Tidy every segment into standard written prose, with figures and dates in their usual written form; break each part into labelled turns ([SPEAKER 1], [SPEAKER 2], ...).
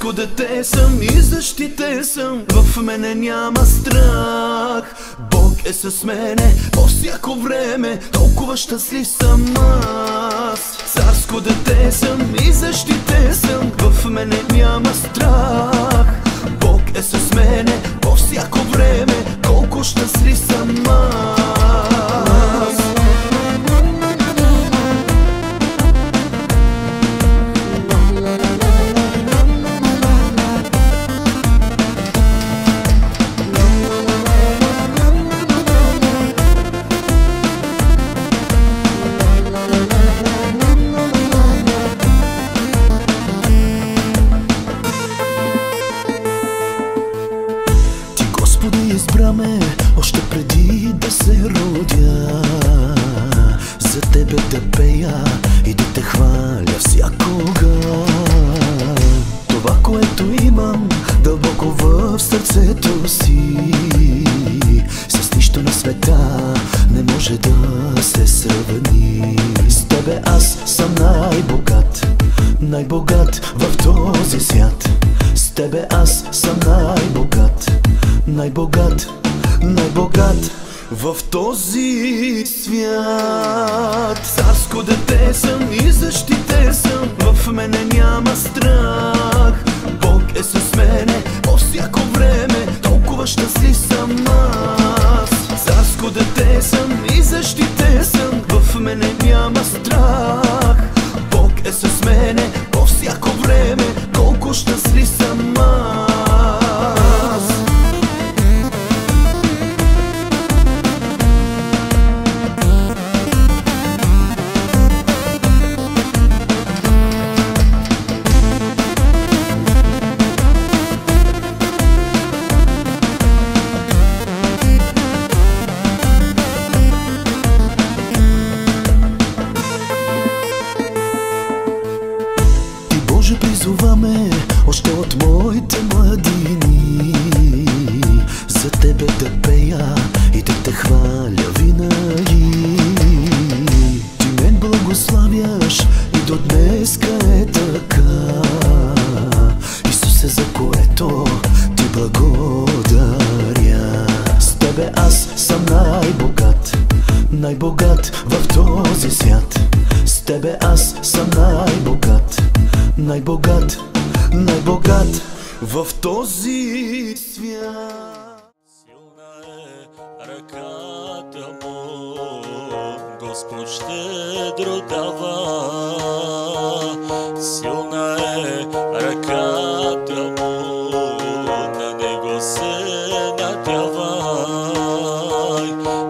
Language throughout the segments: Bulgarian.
[SPEAKER 1] Царско дете съм и защитен съм, в мене няма страх. Бог е с мене по всяко време, толкова щастлив съм аз. Царско дете съм и защитен съм, в мене няма страх. Бог е с мене по всяко време, колко щастлив съм аз. Избра ме още преди да се родя, за тебе да пея и да те хваля всякога. Това, което имам дълбоко в сърцето си, с нищо на света не може да се сравни. С тебе аз съм най-богат, най-богат в този свят. С тебе аз съм най-богат, най-богат, най-богат в този свят. Царско дете съм и защитен съм, в мене няма страх. Бог е с мене по всяко време, толкова щастлив съм аз. Царско дете съм и защитен съм, в мене няма страх. Бог е с мене по всяко време, колко щастлив съм аз. Призоваме още от моите младини, за тебе да пея и да те хваля винаги. Ти мен благославяш и до днеска е така, Исусе, за което ти благодаря. С тебе аз съм най-богат, най-богат в този свят. С тебе аз съм най-богат, най-богат, най-богат в този свят.
[SPEAKER 2] Силна е ръката му, Господ щедро дава. Силна е ръката му, на него се надявай.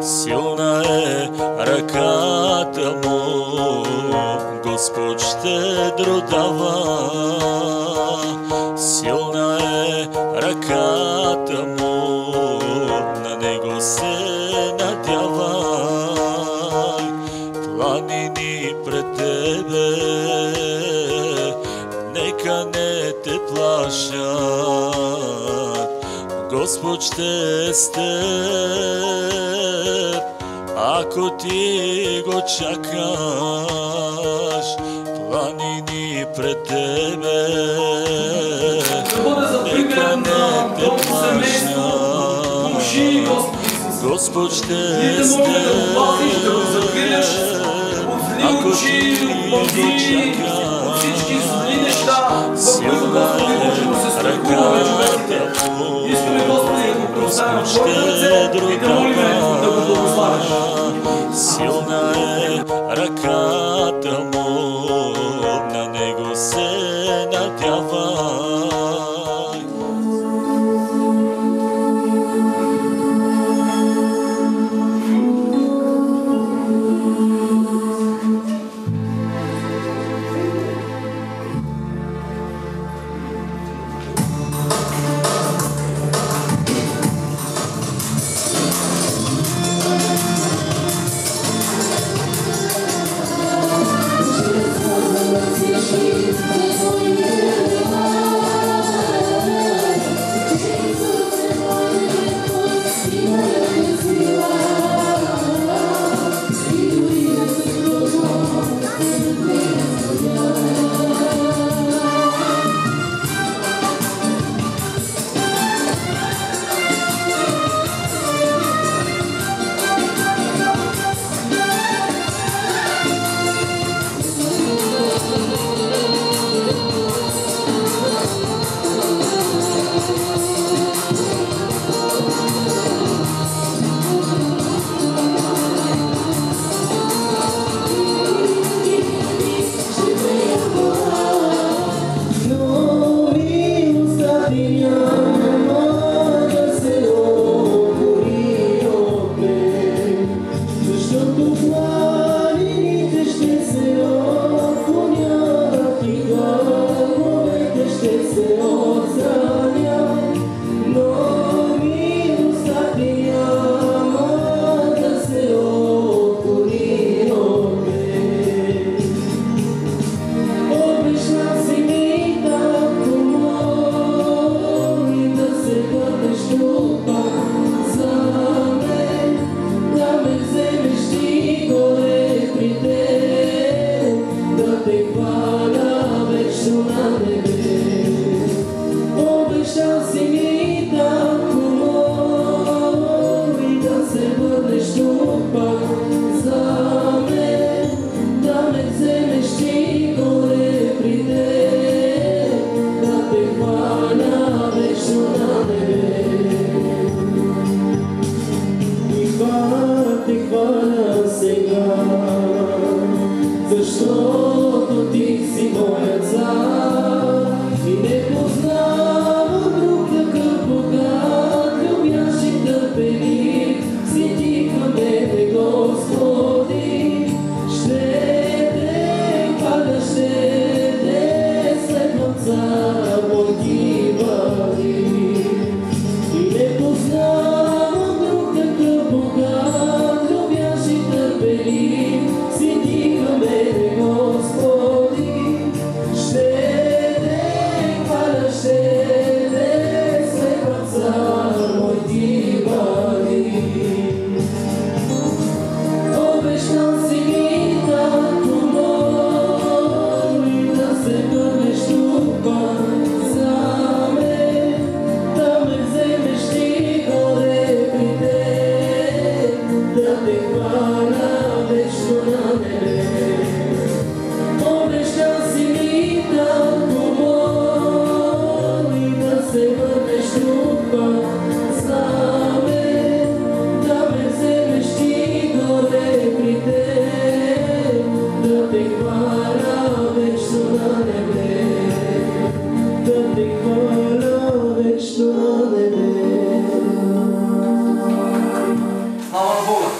[SPEAKER 2] Силна е ръката му, Господ щедро дава. Силна е ръката му, на него се надявай. Планини пред тебе нека не те плашат, Господ ще е с теб, ако ти го чакаш. Планини пред тебе нека не те плашат, Господ ще е с теб, ако ти го чакаш. Силна е ръката му, Господ щедро дава. Силна е ръката му, на него се надявай.
[SPEAKER 1] те хваля вечно на небе. Обещал си ми, татко мой, да се върнеш тук пак за мен, да ме вземеш ти горе при теб, да те хваля вечно на небе. Те хваля сега, защото ти си моят цар и не познавам друг такъв богат, любящ и търпелив си ти към мене, Господи. Ще те хваля, ще те следвам, цар мой ти бъди. И не познавам друг такъв богат, любящ и търпелив си ти към мене, Господи. Ще те хваля, ще те следвам, цар мой ти бъди. Обещал си ми, татко мой, да се върнеш тук пак за мен, да ме вземеш ти горе при теб, да те хваля вечно на небе. Обещал си ми, татко мой, да се върнеш тук пак за мен, да ме вземеш ти горе при теб, да те хваля вечно на небе, да те хваля вечно на небе.
[SPEAKER 3] Слава на Бога!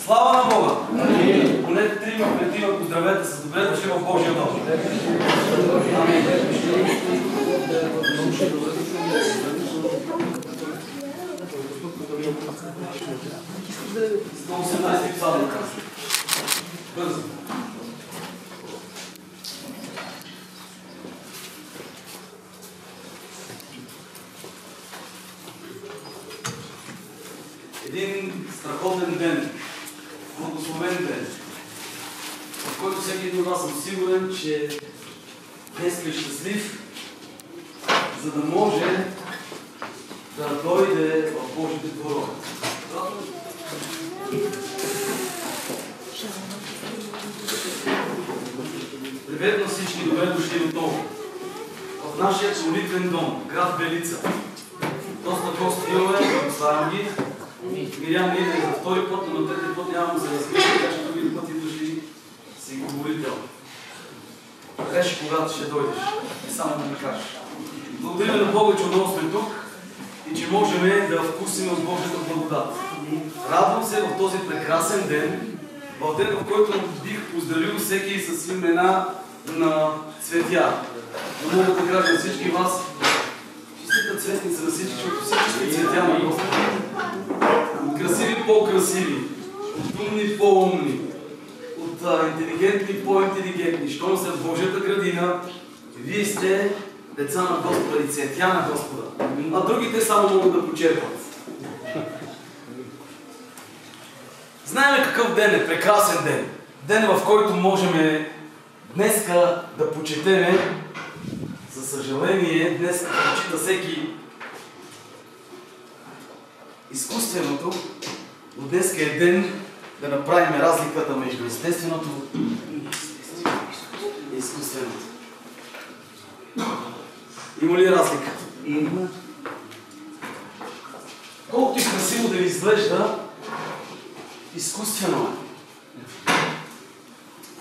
[SPEAKER 3] Слава на Бога! Поне трима поздравете с добре дошли в Божия дом. Амин. 118 псалм. Бързо. Един страхотен ден, благословен ден, в който всеки един от нас съм сигурен, че днес е щастлив, за да може да дойде в Божите дворове. Привет на всички, добре дошли отново. В нашия молитвен дом, град Белица. Доста гости имаме, благославям ги. Мирян ми идва за втори път, но на трети път няма да се разкрива, така че други пъти дошли си говорител. Реши когато ще дойдеш и само да ми кажеш. Благодарим на Бога, че отново сме тук и че можем да вкусим от Божията благодат. Радвам се в този прекрасен ден, в ден, в който бих поздравил всеки с имена на цветя. Но мога да кажа на всички вас, честита цветница на всички, защото всички сте цветя на Господа. От красиви по-красиви, от умни по-умни, от интелигентни по-интелигентни. Щом сте в Божията градина, вие сте деца на Господа и цветя на Господа. А другите само могат да почерпат. Знаем какъв ден е, прекрасен ден. Ден, в който можем днеска да почетеме. За съжаление, днес почита всеки изкуственото, но днеска е ден да направим разликата между естественото и изкуственото. Има ли разлика? Има. Колкото и красиво да ви изглежда, изкуствено е.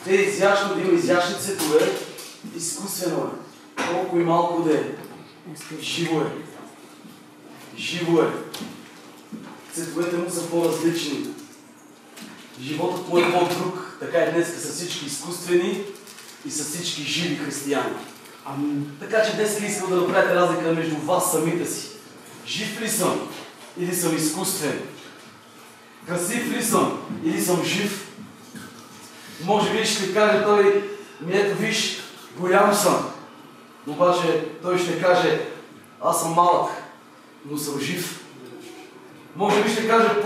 [SPEAKER 3] Те изящно да има изящни цветове, изкуствено е. Колко и малко да е. Живо е. Живо е. Цветовете му са по-различни. Животът му е по-друг. Така и днес са всички изкуствени и са всички живи християни. Така че днес искам да направите разлика между вас самите си. Жив ли съм или съм изкуствен? Красив ли съм или съм жив? Може би ще каже той, ето виж, голям съм. Обаче той ще каже, аз съм малък, но съм жив. Може би ще каже,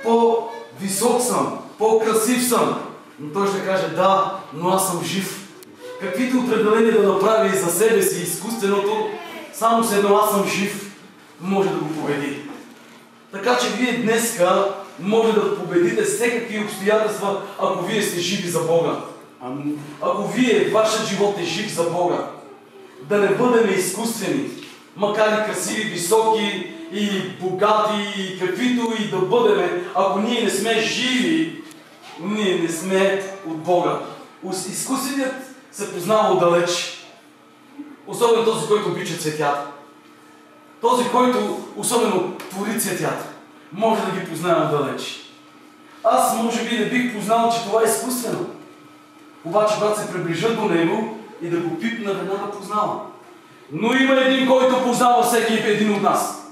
[SPEAKER 3] по-висок съм, по-красив съм, Но той ще каже, да, но аз съм жив. Каквито определения да направи за себе си изкуственото, само с едно аз съм жив, може да го победи. Така че вие днеска може да победите всякакви обстоятелства, ако вие сте живи за Бога. Ако вие, вашият живот е жив за Бога. Да не бъдем изкуствени, макар и красиви, високи и богати, и каквито и да бъдем, ако ние не сме живи, ние не сме от Бога. Изкуственият се познава отдалеч. Особено този, който обича цветята. Този, който особено твори цветята. Може да ги познае отдалеч. Аз може би не бих познал, че това е изкуствено. Обаче, когато се приближа до него и да го пипна, веднага познавам. Но има един, който познава всеки един от нас.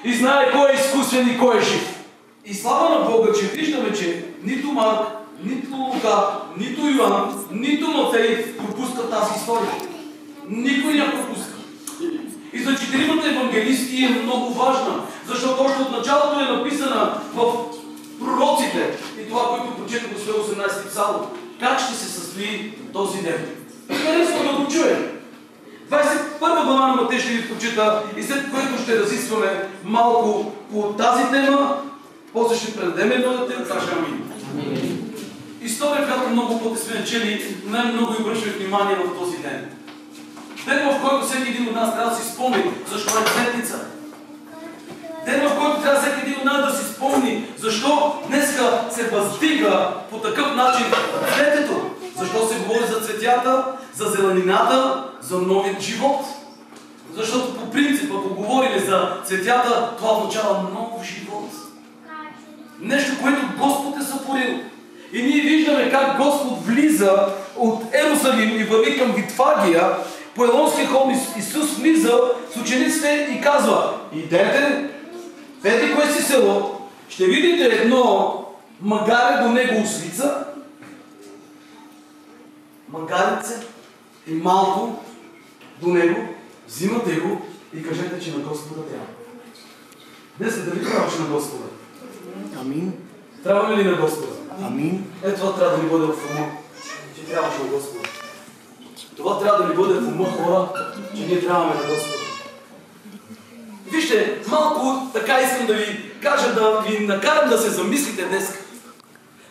[SPEAKER 3] И знае кой е изкуствен и кой е жив. И слава на Бога, че виждаме, че нито Марк, нито Лука, нито Йоан, нито Матей пропускат тази история. Никой не пропуска. И за четиримата евангелисти е много важна, защото още от началото е написана в пророците и това, което прочетох в 118 псалом. Как ще се състои този ден? Харесва да го чуем. 21 глава на Матей ще ви прочита и след което ще разискваме малко по тази тема, после ще предадем едната тема, кажа амин. История, която много пъти сме чели, най-много и обръщаме внимание в този ден. Ден, в който всеки един от нас трябва да си спомни защо е Светлица. Ден, в който трябва всеки един от нас да си спомни защо днеска се въздига по такъв начин цветето. Защо се говори за цветята, за зеленината, за новият живот. Защото по принцип, ако говорим за цветята, това означава нов живот. Нещо, което Господ е сътворил. И ние виждаме как Господ влиза от Ерусалим и върви към Витфагия. По Елонския холм Исус влиза с учениците и казва: идете, в еди кое си село, ще видите едно магаре, до него ослица, магарице и малко до него, взимате го и кажете, че на Господа трябва. Днес дали трябваше на Господа?
[SPEAKER 1] Амин.
[SPEAKER 3] Трябва ли на Господа?
[SPEAKER 1] Амин.
[SPEAKER 3] Ето това трябва да ни бъде в ума, че трябваше на Господа. Това трябва да ни бъде в ума, хора, че ние трябваме на Господа. Вижте, малко така искам да ви кажа, да ви накарам да се замислите днес.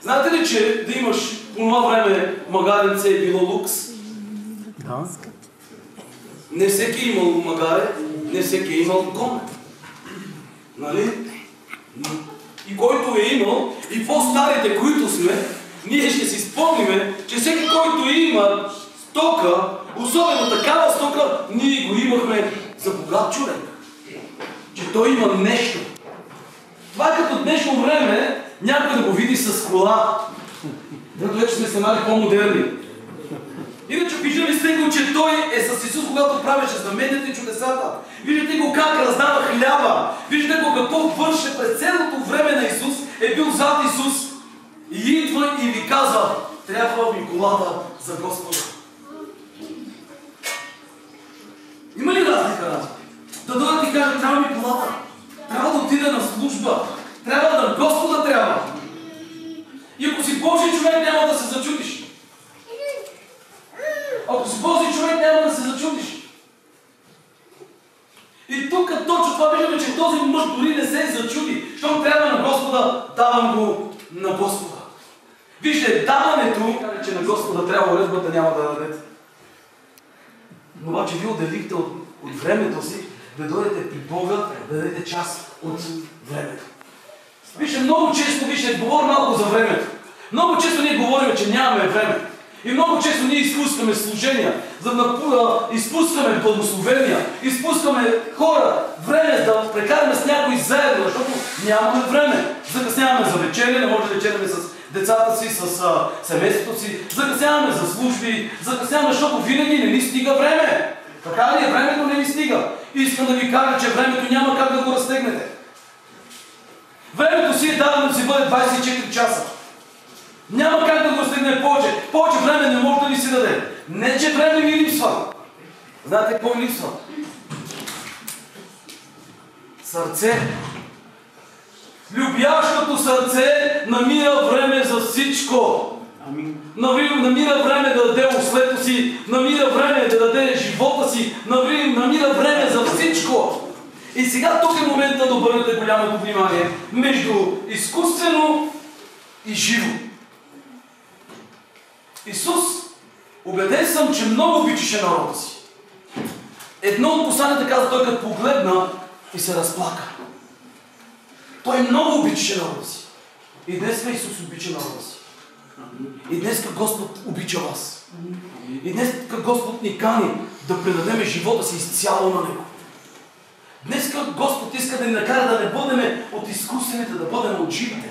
[SPEAKER 3] Знаете ли, че да имаш по това време магаренце е било лукс?
[SPEAKER 1] Да.
[SPEAKER 3] Не всеки е имал магаре, не всеки е имал коне. Нали? И който е имал, и по-старите, които сме, ние ще си спомниме, че всеки, който има стока, особено такава стока, ние го имахме за богат човек. Че той има нещо. Това е като днешно време някой да го види с кола. Дето вече сме станали по-модерни. Иначе виждали сте го, че той е с Исус, когато правеше знаменията и чудесата. Виждате го как раздава хляба. Виждате го какво върше през цялото време на Исус. Е бил зад Исус. И идва и ви казва: трябва ми колата за Господа. Има ли разлика? Да дойдат и кажат: трябва ми колата. Трябва да отида на служба. Трябва да Господа трябва. И ако си Божий човек, няма да се зачудиш. Ако си Божий човек, няма да се зачудиш. И тук точно това виждаме, че този мъж дори не се зачуди. Щом трябва на Господа, давам го на Господа. Вижте, даването, че на Господа трябва уредбата, няма да дадете. Но обаче вие отделихте от времето си да дойдете при Бога, да дадете част от времето. Вижте, много често, говоря малко за времето. Много често ние говорим, че нямаме време. И много често ние изпускаме служения, за да изпускаме благословения, изпускаме хора, време да прекараме с някой заедно, защото нямаме време. Закъсняваме за вечеря, не може да вечеряме с децата си, с семейството си, закъсняваме за служби, закъсняваме, защото винаги не ни стига време. Така ли е? Времето не ни стига. Искам да ви кажа, че времето няма как да го разтегнете. Времето си е дадено да си бъде 24 часа. Няма как да го разтегне повече. Повече време не може да ви си даде. Не, че време ви липсва. Знаете какво ви липсва? Сърце. Любящото сърце намира време за всичко. Намира време да даде ослето си, намира време да даде живота си, намира време за всичко. И сега тук е момента да обърнете голямото внимание между изкуствено и живо. Исус, убеден съм, че много обичаше народа си. Едно от посланията каза, той като погледна и се разплака. Той много обичаше народа си. И днес Исус обича народа си. И днес Господ обича вас. И днес Господ ни кани да предадем живота си изцяло на Него. Днес Господ иска да ни накара да не бъдем от изкуствените, да бъдем от живите.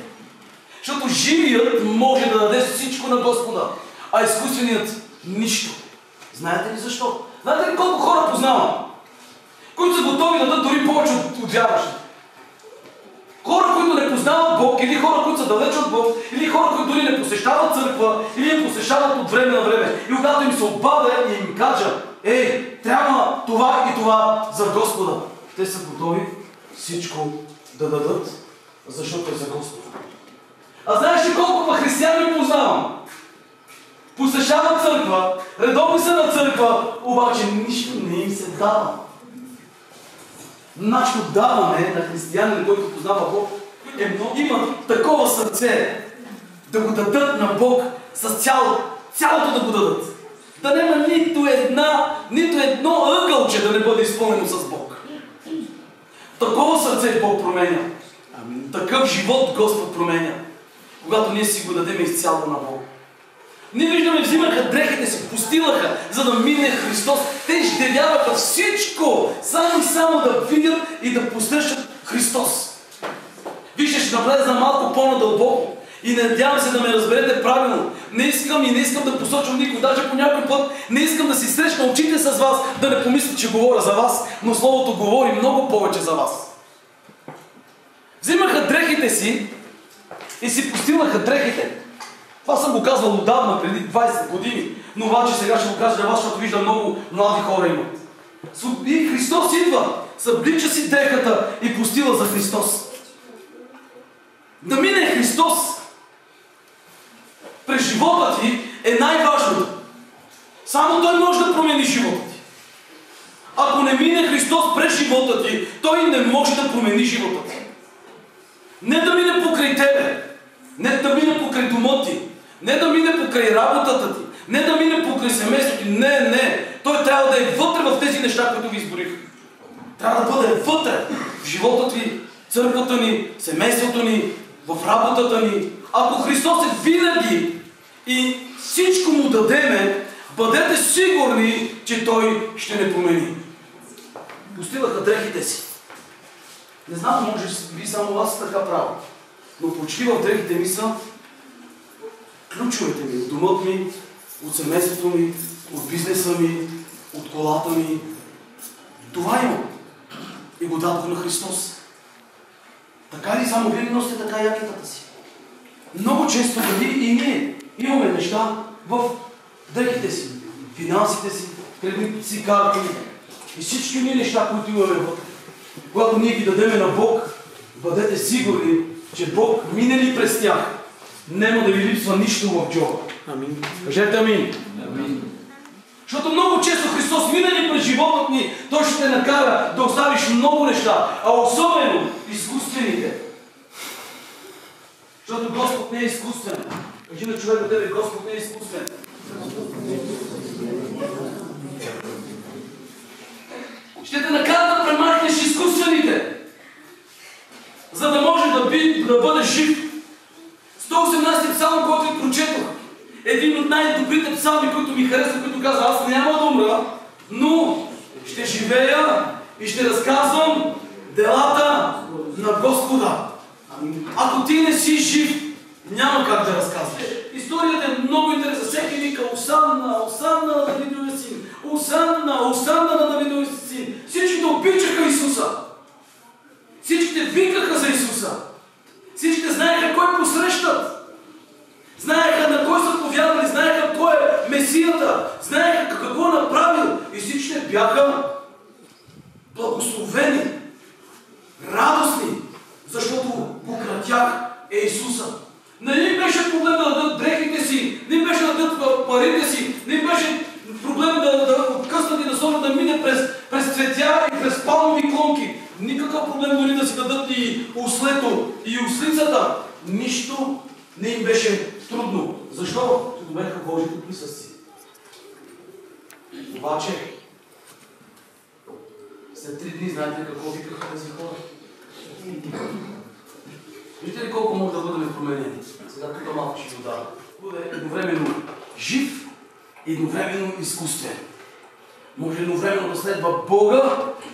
[SPEAKER 3] Защото живият може да даде всичко на Господа, а изкуственият нищо. Знаете ли защо? Знаете ли колко хора познавам, които са готови да дадат дори повече от вярващите? Хора, които не познават Бог, или хора, които са далеч от Бог, или хора, които дори не посещават църква, или я посещават от време на време. И когато им се обадя и им кажа, трябва това и това за Господа, те са готови всичко да дадат, защото е за Господа. А знаеш ли колко християни познавам? Посещават църква, редовни са на църква, обаче нищо не им се дава. Нашето даване на християнин, който познава Бог, има такова сърце да го дадат на Бог с цялото да го дадат. Да няма нито едно ъгълче да не бъде изпълнено с Бог. Такова сърце Бог променя. Такъв живот Господ променя, когато ние си го дадем изцяло на Бог. Ние виждаме, взимаха дрехите си, постилаха, за да мине Христос. Те издевяваха всичко, само да видят и да посрещат Христос. Вижте, ще навлеза малко по-надълбоко и надявам се да ме разберете правилно. Не искам да посочвам никой, даже по някой път не искам да си срещна очите с вас, да не помислите, че говоря за вас, но Словото говори много повече за вас. Взимаха дрехите си и си постилаха дрехите. Това съм го казвал отдавна, преди 20 години, но обаче сега ще го кажа на вас, защото виждам много млади хора имат. И Христос идва, съблича си дрехата и постила за Христос. Да мине Христос през живота ти е най-важното. Само Той може да промени живота ти. Ако не мине Христос през живота ти, Той не може да промени живота ти. Не да мине покрай тебе, не да мине покрай дома ти, не да мине покрай работата ти, не да мине покрай семейството ти. Не. Той трябва да е вътре в тези неща, които ви изборих. Трябва да бъде вътре в живота ти, църквата ни, семейството ни, в работата ни. Ако Христос е винаги и всичко му дадеме, бъдете сигурни, че Той ще не промени. Постилаха дрехите си. Не знам, може би само аз така правя. Но почти в дрехите ми са ключовете ми, от домът ми, от семейството ми, от бизнеса ми, от колата ми. Това имам. И го дадох на Христос. Така ли само вие не носите така якетата си? Много често и ние имаме неща в дрехите си, финансите си, кредитните си карти и всички ние неща, които имаме вътре. Когато ние ги дадеме на Бог, бъдете сигурни, че Бог мине ли през тях, няма да ви липсва нищо в джоба. Амин. Кажете амин. Амин. Защото много често Христос мине ли през живота ни, Той ще те накара да оставиш много неща, а особено изкуствените. Защото Господ не е изкуствен. Кажи на човека тебе, Господ не е изкуствен. Ще те накара да премахнеш изкуствените, за да може да бъдеш жив. 118 псалм, който ви прочетох, един от най-добрите псалми, които ми харесва, който казва: аз няма да умра, но ще живея и ще разказвам делата на Господа. Ако ти не си жив, няма как да разказваш. Историята е много интересна. Всеки вика: Осанна, Осанна на Давидовия син, Осанна, Осанна на Давидовия син. Всичките обичаха Исуса. Всичките викаха за Исуса. Всичките знаеха кой посрещат. Знаеха на кой са повярвали, знаеха кой е Месията, знаеха какво е направил. И всичките бяха благословени, радостни, защото покрай тях е Исуса. Не им беше проблем да дадат дрехите си, не парите си, не им беше проблем да откъснат и да сложат да мине през цветя и през палмови клонки. Никакъв проблем дори да си дадат и ослето, и ослицата. Нищо не им беше трудно. Защо? Че добеха Божието присъствие. Обаче, след 3 дни, знаете ли какво викаха тези хора? Вижте ли колко може да бъдем променени? Сега тук малко ще го дам. Бъде едновременно жив, едновременно изкуствен. Може едновременно да следва Бога,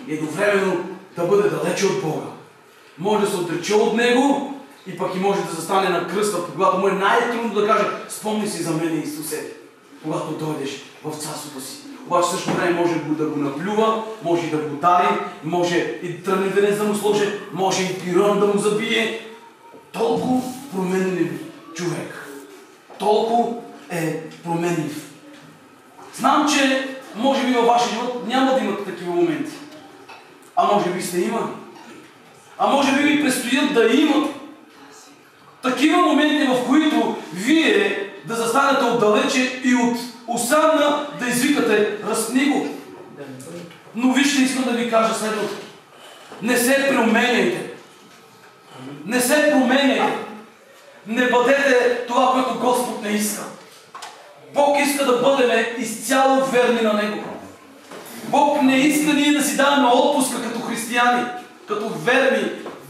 [SPEAKER 3] едновременно да бъде далече от Бога. Може да се отрече от Него и пък и може да застане на кръста, когато му е най-трудно да каже: спомни си за мен, Исусе, когато дойдеш в царството си. Обаче също време може да го наплюва, може и да го удари, може и тръгне венец да му сложи, може и пирон да му забие. Толкова променлив човек. Толкова е променлив. Знам, че може би във вашия живот няма да имате такива моменти. А може би сте имали. А може би ви предстоят да имат такива моменти, в които вие да застанете отдалече и от усамна да извикате: разпни го. Но вижте, искам да ви кажа следното. Не се променяйте. Не се променяйте. Не бъдете това, което Господ не иска. Бог иска да бъдем изцяло верни на Него. Бог не иска ние да си даваме отпуска като християни, като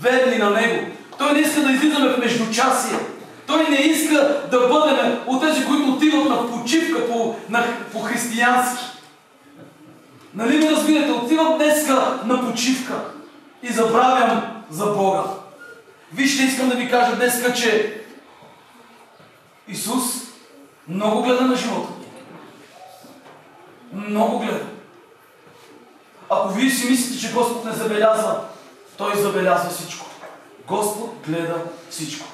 [SPEAKER 3] верни на Него. Той не иска да излизаме в междучасие. Той не иска да бъдем от тези, които отиват на почивка по християнски. Нали ме разбирате? Отивам днеска на почивка и забравям за Бога. Вижте, искам да ви кажа днеска, че Исус много гледа на живота. Много гледа. Ако вие си мислите, че Господ не забелязва, Той забелязва всичко. Господ гледа всичко.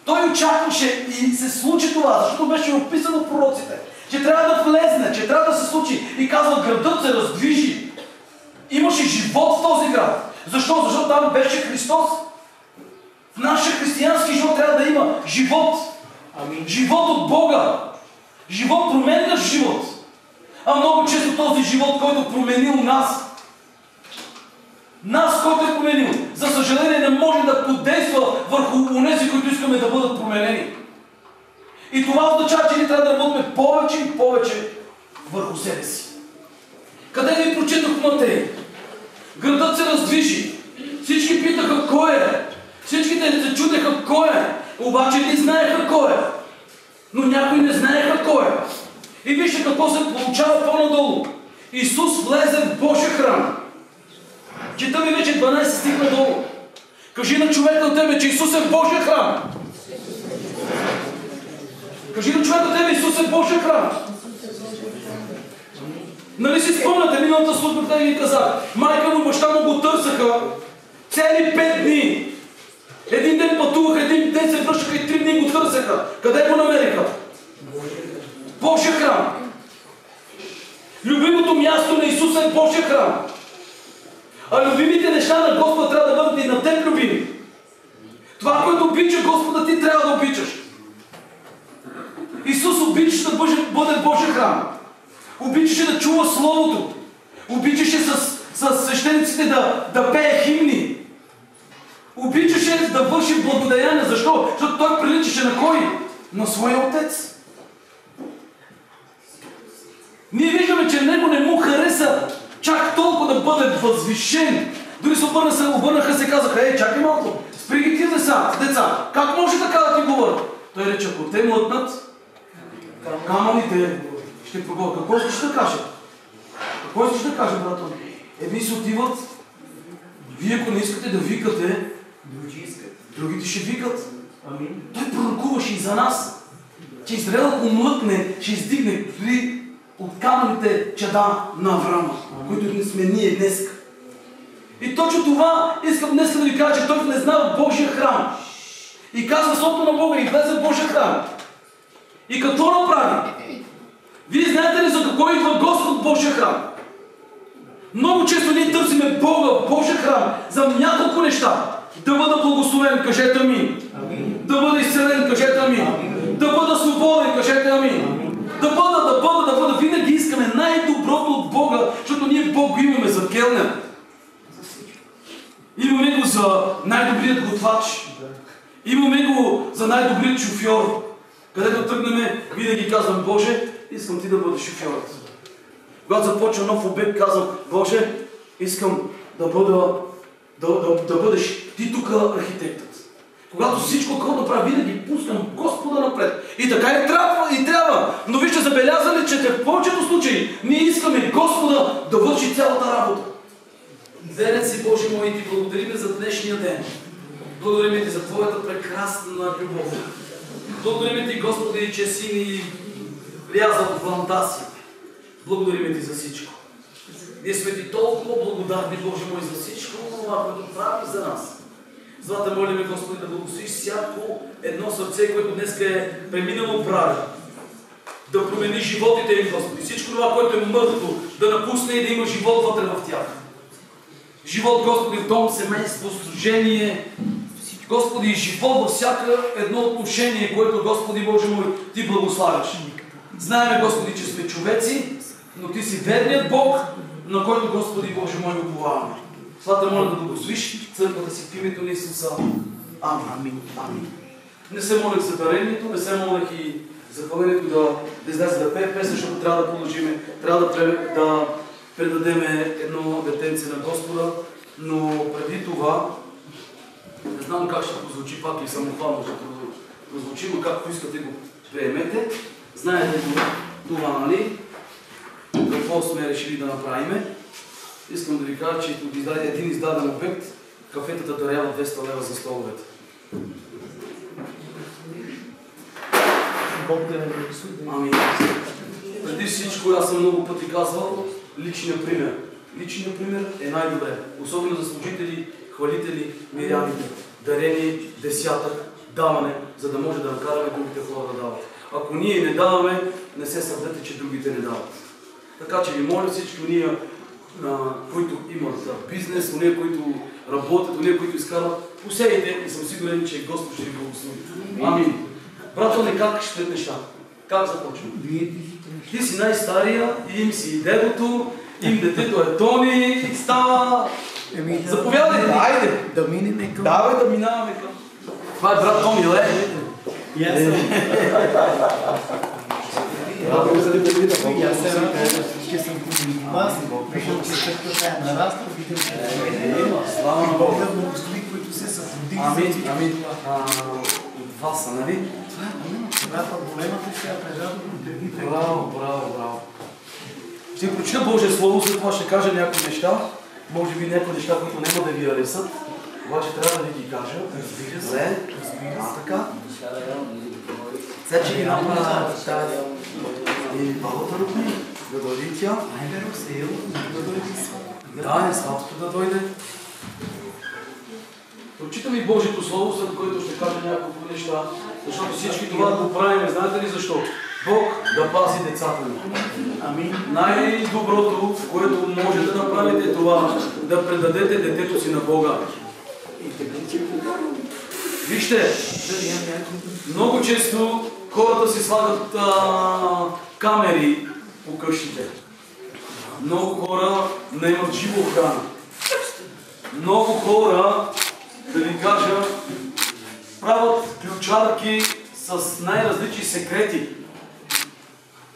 [SPEAKER 3] Той очакваше и се случи това, защото беше описано в пророците, че трябва да влезне, че трябва да се случи. И казва: градът се раздвижи. Имаше живот в този град. Защо? Защото там беше Христос. В нашия християнски живот трябва да има живот. Живот от Бога. Живот, променящ живот. А много често този живот, който променил нас, който е променил, за съжаление не може да подейства върху онези, които искаме да бъдат променени. И това означава, че ние трябва да работим повече и повече върху себе си. Къде ви прочетох в Матей? Градът се раздвижи. Всички питаха кой е. Всичките се чудеха кой е. Обаче не знаеха кой е. Но някои не знаеха кой е. И вижте какво се получава по-надолу. Исус влезе в Божия храм. Чета ви вече 12 стих надолу. Кажи на човека от тебе, че Исус е в Божия храм. Кажи на човека от тебе: Исус е в Божия храм. Нали си спомняте, миналата служба, къде ви казах, майка му, баща му го търсаха цели 5 дни. Един ден пътуваха, един ден се връщаха и 3 дни го търсаха. Къде го намериха? Божия храм. Любимото място на Исус е Божия храм. А любимите неща на Господа трябва да бъдат и на теб любими. Това, което обича Господа, ти трябва да обичаш. Исус обичаше да бъде Божия храм. Обичаше да чува Словото. Обичаше с свещениците да пее химни. Обичаше да върши благодарение. Защо? Защото той приличаше на кой? На своя Отец. Ние виждаме, че него не му хареса чак толкова да бъде възвишен. Дори се обърнаха се и казаха: чакай малко, спри ги тия деца. Как може така да ти говорят? Той рече: ако те млътнат камъните, ще проговорят. Какво искаш да кажа? Какво искаш да кажа, брат? Едни се отиват, вие ако не искате да викате, другите ще викат. Той пророкуваше и за нас, че Израел, ако млъкне, ще издигне дори от камъните чада на Авраама, които сме ние днес. И точно това искам днес да ви кажа, че той влезна в Божия храм. И казва словото на Бога и влезе в Божия храм. И какво направи? Вие знаете ли за какво идва Господ в Божия храм? Много често ние търсиме Бога в Божия храм за няколко неща. Да бъда благословен, кажете амин. Да бъда изцелен, кажете амин. Да бъда свободен, кажете амин. Да бъда. Винаги искаме най-доброто от Бога, защото ние Бог го имаме за келнер. Имаме го за най-добрият готвач. Имаме го за най-добрият шофьор. Където тръгнем, винаги казвам, Боже, искам ти да бъдеш шофьорът. Когато започва нов обект, казвам, Боже, искам да бъдеш ти тук архитектът. Когато всичко, какво да правя, винаги пускам Господа напред. И така и трябва. Но вижте, забелязали, че в повечето случаи ние искаме Господа да върши цялата работа. Верен си, Боже мой, ти благодарим за днешния ден. Благодарим ти за Твоята прекрасна любов. Благодарим ти, Господи, че си ни рязал в дланта си. Благодарим ти за всичко. Ние сме ти толкова благодарни, Боже мой, за всичко, това, което прави за нас. Затова те молиме, Господи, да благословиш всяко едно сърце, което днес е преминало прага. Да промени животите им, Господи. Всичко това, което е мъртво, да напусне и да има живот вътре в тях. Живот, Господи, в дом, семейство, служение. Господи, живот във всяка едно отношение, което, Господи, Боже мой, ти благославяш. Знаеме, Господи, че сме човеци, но ти си верният Бог, на който, Господи, Боже мой, уповаваме. Това те моля да благословиш църквата си в името на Исуса. Амин. Не се молих за дарението, не се молих и за хвалението да излезе да пее песен, защото трябва да продължим, трябва да предадем едно детенце на Господа, но преди това, не знам как ще прозвучи, пак и самохвално ще прозвучи, но както искате го приемете. Знаете това, нали? Какво сме решили да направим? Искам да ви кажа, че от един издаден обект, кафетата дарява 200 лева за столовете. Ами, преди всичко, аз съм много пъти казвал, личният пример. Личният пример е най-добре. Особено за служители, хвалители, миряни, дарени, десятък, даване, за да може да накараме другите хора да дават. Ако ние не даваме, не се сърдете, че другите не дават. Така че ви моля всички ние, които имат бизнес, уния, които работят, уния, които изкарват, посейте и съм сигурен, че Господ ще ви благослови. Амин. Брато, как ще неща? Как започвам? Ти си най-стария, им си и дедото, им детето е Тони, и става... Заповядайте, айде!
[SPEAKER 4] Да минеме към...
[SPEAKER 3] Давай да минаваме към... Това е брат Тони, ле?
[SPEAKER 4] Ще съм вас, виждам, че църквата е нараства, виждам, че Бог да благослови, които се сътрудих.
[SPEAKER 3] Амин. От вас са, нали?
[SPEAKER 4] Това е големата сега прежада от дървите.
[SPEAKER 3] Браво. Ще прочита Божие Слово, след това ще кажа някои неща. Може би някои неща, които няма да ви харесат. Обаче трябва да ви ги кажа. Разбира се. Така. Сега че ги направя и Павлата рукни, да дойде тя.
[SPEAKER 4] Айде, Роксейл, да дойде си.
[SPEAKER 3] Да, сладко да дойде. Прочитам и Божието Слово, след което ще кажа няколко неща, защото всички това го правим. Знаете ли защо? Бог да пази децата ни.
[SPEAKER 4] Амин.
[SPEAKER 3] Най-доброто, което може да направите, е това да предадете детето си на Бога. Вижте, много често хората си слагат камери по къщите. Много хора не имат жива охрана. Много хора, да ви кажа, правят ключарки с най-различни секрети.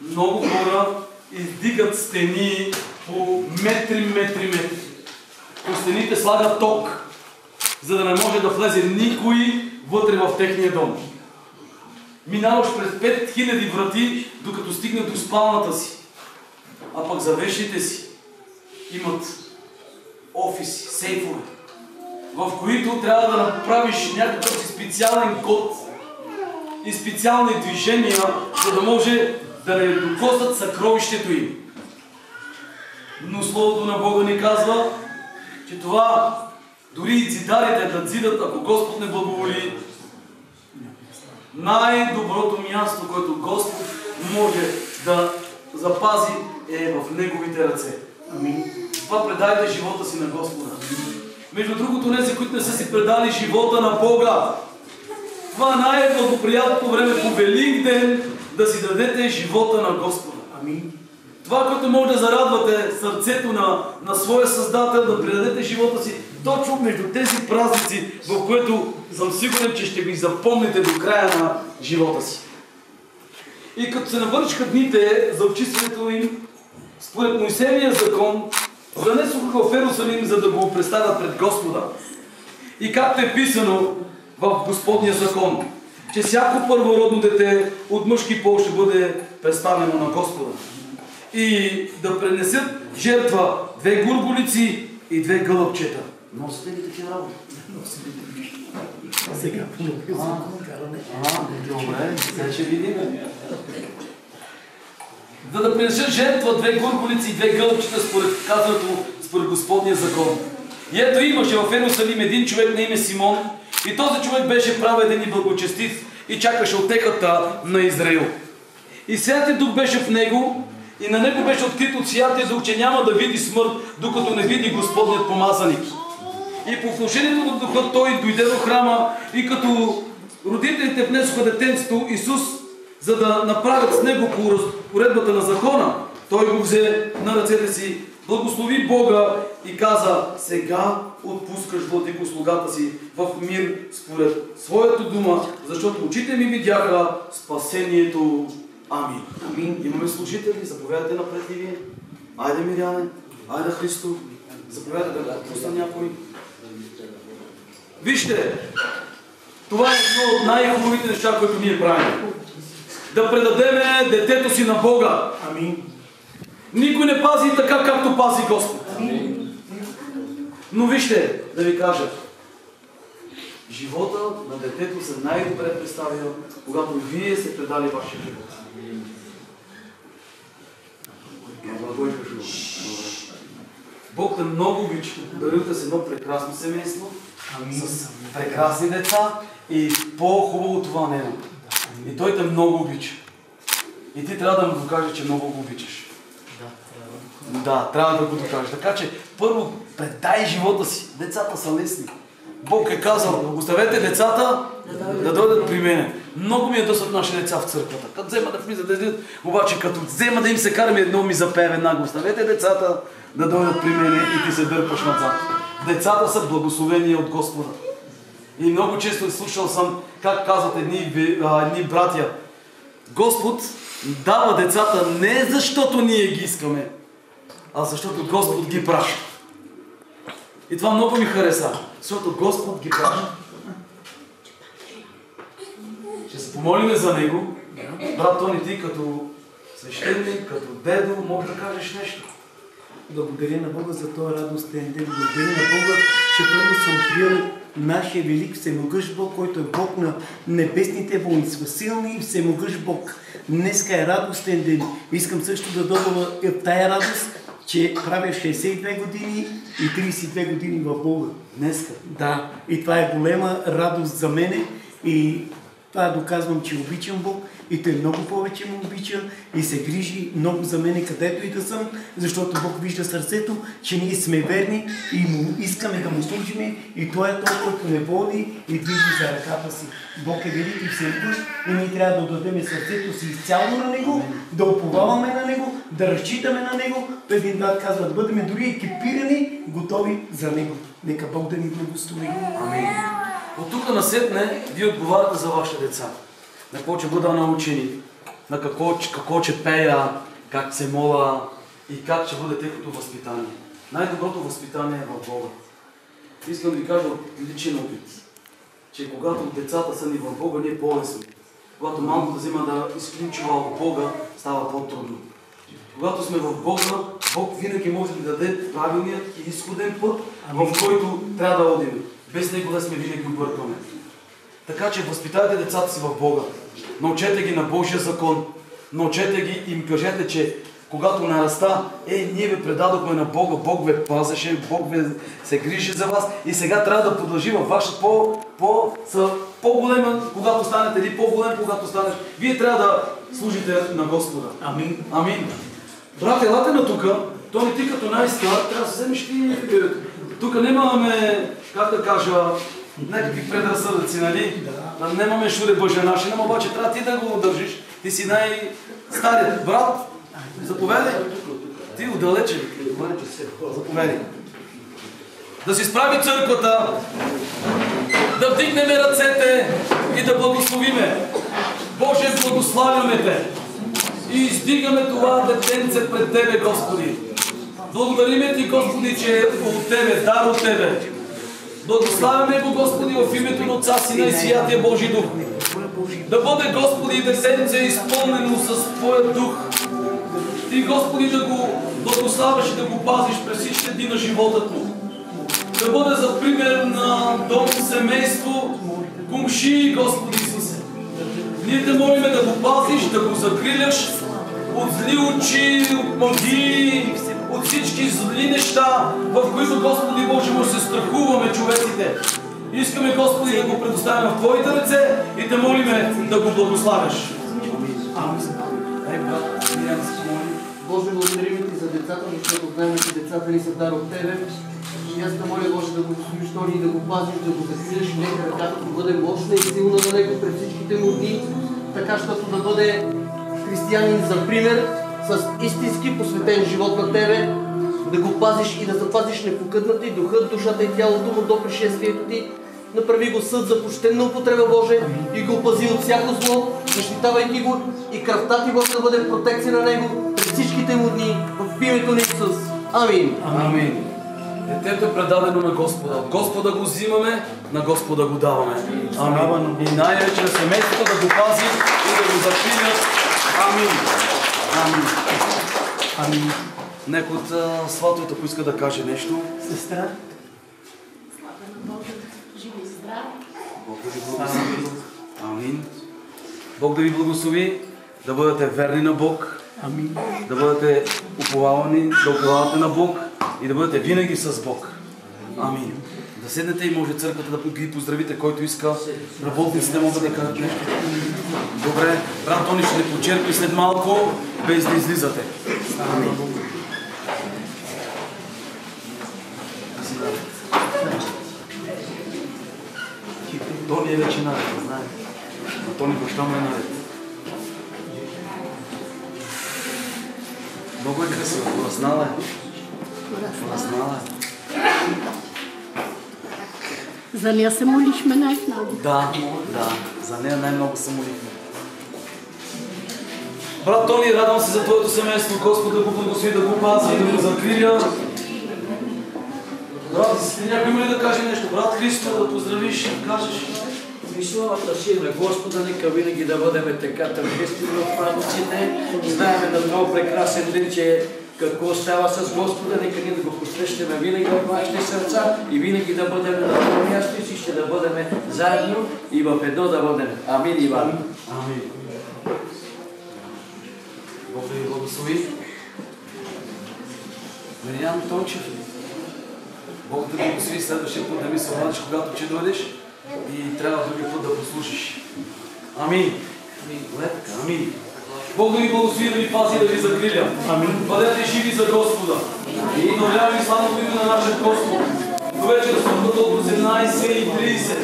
[SPEAKER 3] Много хора издигат стени по метри. По стените слагат ток, за да не може да влезе никой вътре в техния дом. Минаваш през 5000 врати, докато стигне до спалната си. А пък за вещите си имат офиси, сейфове, в които трябва да направиш някакъв си специален код и специални движения, за да може да не докоснат съкровището им. Но Словото на Бога ни казва, че това дори и цидарите да цидат, ако Господ не благоволи, най-доброто място, което Господ може да запази, е в Неговите ръце.
[SPEAKER 4] Амин.
[SPEAKER 3] Това предайте живота си на Господа. Между другото, нези, които не са си предали живота на Бога, това най-благоприятното време по Великден да си дадете живота на Господа.
[SPEAKER 4] Амин.
[SPEAKER 3] Това, което може да зарадвате сърцето на своя Създател, да предадете живота си точно между тези празници, в което съм сигурен, че ще ги запомните до края на живота си. И като се навършиха дните за очистването им, според Моисеевия закон, занесоха в Йерусалим, за да го представят пред Господа. И както е писано в Господния закон, че всяко първородно дете от мъжки пол ще бъде представено на Господа. И да пренесат жертва 2 гурголици и 2 гълъбчета. Носите ли такива работи?
[SPEAKER 4] Сега
[SPEAKER 3] добре, сега ще видим. Да принесат жертва 2 гурголици и 2 гълъбчета според казаното според Господния закон. И ето имаше в Йерусалим един човек на име Симон, и този човек беше праведен и благочестив и чакаше утехата на Израил. И Святия Дух беше в него, и на него беше открит от Святия Дух, че няма да види смърт, докато не види Господният помазаник. И по внушението на Духа той дойде до храма, и като родителите внесоха детенцето Исус, за да направят с него по уредбата на закона, той го взе на ръцете си, благослови Бога и каза: сега отпускаш владико слугата си в мир според своята дума, защото очите ми видяха спасението. Амин. Амин. Имаме служители, заповядайте напред и вие. Айде, Миряне, айде, Христо, заповядайте да пусна някой. Вижте, това е едно от най-хубавите неща, които ние правим. Да предадеме детето си на Бога.
[SPEAKER 4] Амин.
[SPEAKER 3] Никой не пази така, както пази Господ. Амин. Но вижте, да ви кажа, живота на детето се най-добре представя, когато вие сте предали вашия живот. Бог те много обича. Дарите се едно прекрасно семейство, с прекрасни деца, и по-хубаво това не е. И той те много обича. И ти трябва да му докажеш, че много го обичаш. Да, трябва да го докажеш. Така че първо предай живота си. Децата са лесни. Бог е казал: оставете децата да дойдат при мене. Много ми е досад наши деца в църквата. Като взема да влизат, обаче като взема да им се караме, едно ми запее веднага: оставете децата да дойдат при мене, и ти се дърпаш назад. Децата са благословени от Господа. И много често слушал съм как казват едни братя: Господ дава децата не защото ние ги искаме, а защото Господ ги праща. И това много ми хареса, защото Господ ги праща. Ще се помолим за него. Брат Тони, ти като свещеник, като дедо, може да кажеш нещо.
[SPEAKER 4] Благодаря на Бога за този радостен ден. Благодаря на Бога, че първо съм приел нашия велик всемогъщ Бог, който е Бог на небесните воинства. Силни и всемогъщ Бог. Днеска е радостен ден. Искам също да добавя тая радост, че правя 62 години и 32 години в Бога.
[SPEAKER 3] Днеска?
[SPEAKER 4] Да. И това е голема радост за мене. И това доказвам, че обичам Бог, и той много повече му обича и се грижи много за мене, където и да съм, защото Бог вижда сърцето, че ние сме верни и му искаме да му служим, и той е той, който не води и движи за ръката си. Бог е велик и всемогъщ, и ние трябва да отдадем сърцето си изцяло на Него, да уповаваме на Него, да разчитаме на Него. Един брат казва: да бъдем дори екипирани, готови за Него. Нека Бог да ни благослови.
[SPEAKER 3] Амин. От тук насетне вие отговаряте за вашите деца. На какво ще бъда научени, на какво ще пея, как се моля и как ще бъде техното възпитание. Най-доброто възпитание е в Бога. Искам да ви кажа от личен опит, че когато децата са ни в Бога, ние по-лесно. Когато малко да взима да изключва от Бога, става по-трудно. Когато сме в Бога, Бог винаги може да даде правилният и изходен път, в който трябва да одим. Без него да сме винаги объркваме. Така че възпитайте децата си в Бога. Научете ги на Божия закон. Научете ги и им кажете, че когато нараста, ние ви предадохме на Бога, Бог ви пазеше, Бог ви се грижи за вас, и сега трябва да продължи във вашата по-голема, когато станете, или по-голем, когато станеш. Вие трябва да служите на Господа.
[SPEAKER 4] Амин.
[SPEAKER 3] Амин. Брат, елате на тука. Тони, ти като най-стар, трябва да се вземеш ти. Тук нямаме, как да кажа, някакви предразсъдъци, нали? Да. Нямаме шуре бъженаши, но обаче трябва ти да го удържиш Ти си най-старият брат. Заповядай. Ти отдалече. Заповядай. Да си справи църквата, да вдигнем ръцете и да благословиме. Боже, благославяме Те и издигаме това детенце пред Тебе, Господи. Благодариме Ти, Господи, че е от Тебе, дар от Тебе. Благославяме го, Господи, в името на Отца, Сина и Святия Божи Дух. Да бъде, Господи, детенце изпълнено с Твоя Дух. Ти, Господи, да го благославяш и да го пазиш през всички дни на живота му. Да бъде за пример на дом, семейство, кумши, Господи Исусе. Ние те молиме да го пазиш, да го закриляш от зли очи, от магии, от всички зли неща, в които, Господи Боже, може се страхуваме човеците. Искаме, Господи, да го предоставим в Твоите ръце и те молиме да го благославяш.
[SPEAKER 5] Боже, благодарим Ти за децата, защото знаем, че децата ни са дар от Тебе. И аз те моля, Боже, да го служиш и да го пазиш, да го закриеш, нека ръката да бъде мощна и силна на него през всичките му дни, така, защото да бъде християнин за пример, с истински посветен живот на Тебе, да го пазиш и да запазиш непокътната и духът, душата и тялото му до пришествието Ти. Направи го съд за почтенна употреба, Боже, и го пази от всяко зло, защитавайки го и кръвта Ти, Боже, да бъде протекция на него през всичките му дни, в името на Исус. Амин.
[SPEAKER 3] Амин. Детето е предадено на Господа. От Господа го взимаме, на Господа го даваме. Амин. И най-вече на семейството да го пази и да го закриля. Амин. Амин.
[SPEAKER 4] Амин.
[SPEAKER 3] Некой от сватовете поиска да каже нещо.
[SPEAKER 4] Сестра.
[SPEAKER 6] Слава на Бога, живи и здрави.
[SPEAKER 3] Бог да ви благослови. Амин. Бог да ви благослови, да бъдете верни на Бог.
[SPEAKER 4] Амин.
[SPEAKER 3] Да бъдете уповавани, да уповавате на Бог и да бъдете винаги с Бог. Амин. Да седнете и може църквата да ги поздравите, който иска. Работниците могат да кажат нещо. Добре, брат Тони ще не почерпи след малко, без да излизате. Амин. Тони е вече наред, знае. А Тони баща му е наред. Много е красиво, пораснала е. Пораснала е.
[SPEAKER 6] За нея се молихме най-много.
[SPEAKER 3] Да, за нея най-много се молихме. Брат Тони, радвам се за твоето семейство. Господ да го благослови, да го пази, да го закриля. Брат, някой има ли да каже нещо? Брат Христо, да поздравиш, да кажеш.
[SPEAKER 7] И славата си на Господа, нека винаги да бъдем така тържествени в празниците. Знаеме на много прекрасен ден, че какво става с Господа, нека ние да го посрещаме винаги в нашите сърца и винаги да бъдем на това място и всички да бъдем заедно и в едно да бъдем. Амин, Иван.
[SPEAKER 3] Амин. Бог да ви благослови. Мириан Тончев. Бог да ви благослови следващия път да ми се обадиш, когато че дойдеш и трябва други път да послушаш. Амин. Амин. Бог да ви благослови, да ви пази, да ви закриля. Амин. Бъдете живи за Господа. И обновяваме и славното име на нашия Господ. До вечера службата от 18:30.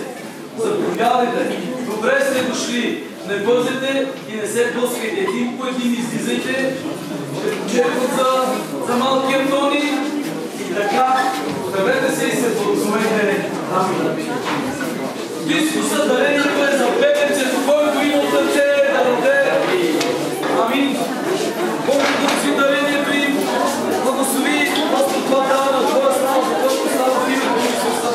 [SPEAKER 3] Заповядайте. Добре сте дошли. Не бързайте и не се блъскайте. Един по един излизайте. Очакват за малкия Тони. И така, оставете се и се благословете. Амин. Христос дарението е за бебенцето, който има от сърце да роде. Амин. Бог благослови дарението им. Благослови Господ това дава на Твоя слава, за Твоята слава в името на Исуса.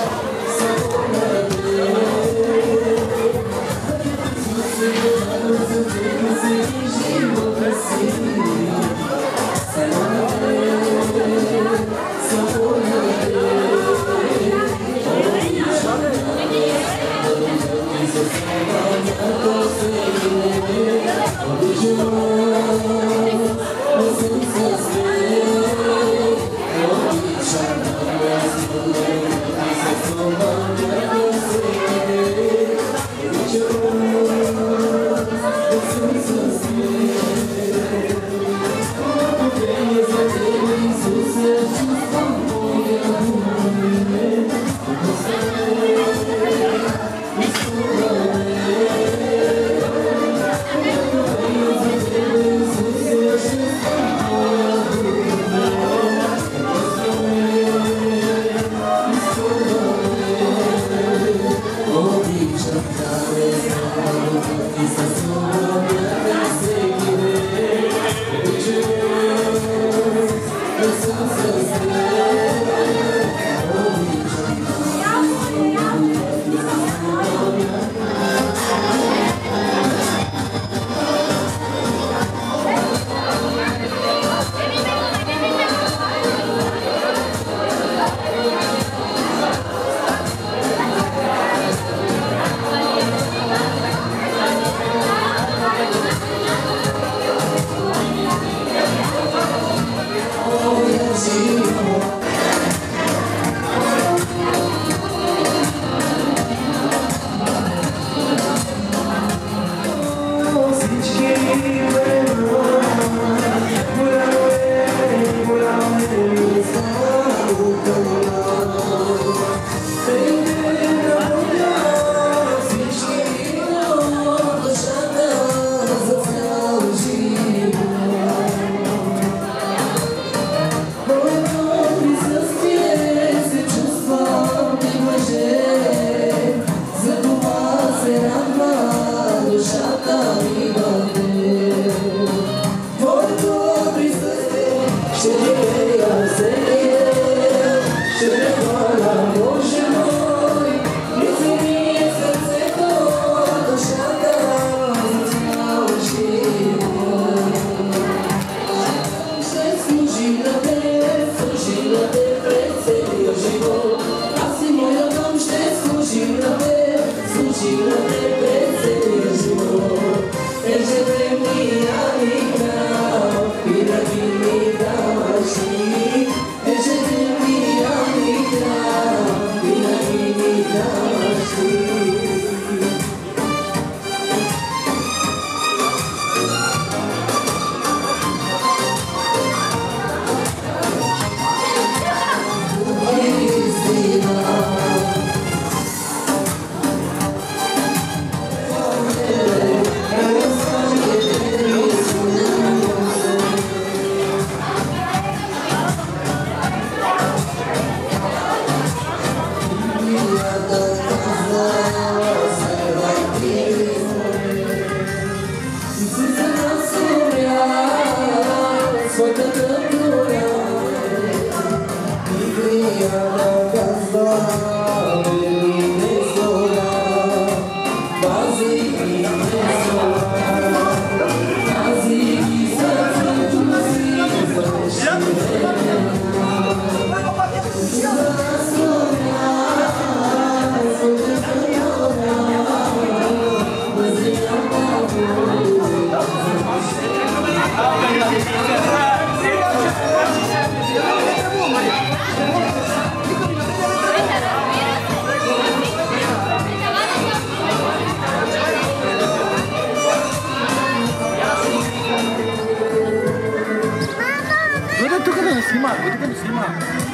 [SPEAKER 1] Jesus.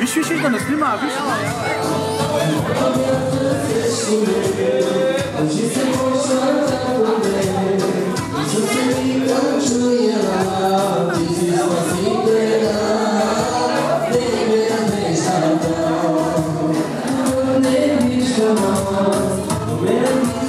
[SPEAKER 8] Виж, да не снима, виж.
[SPEAKER 1] Come on,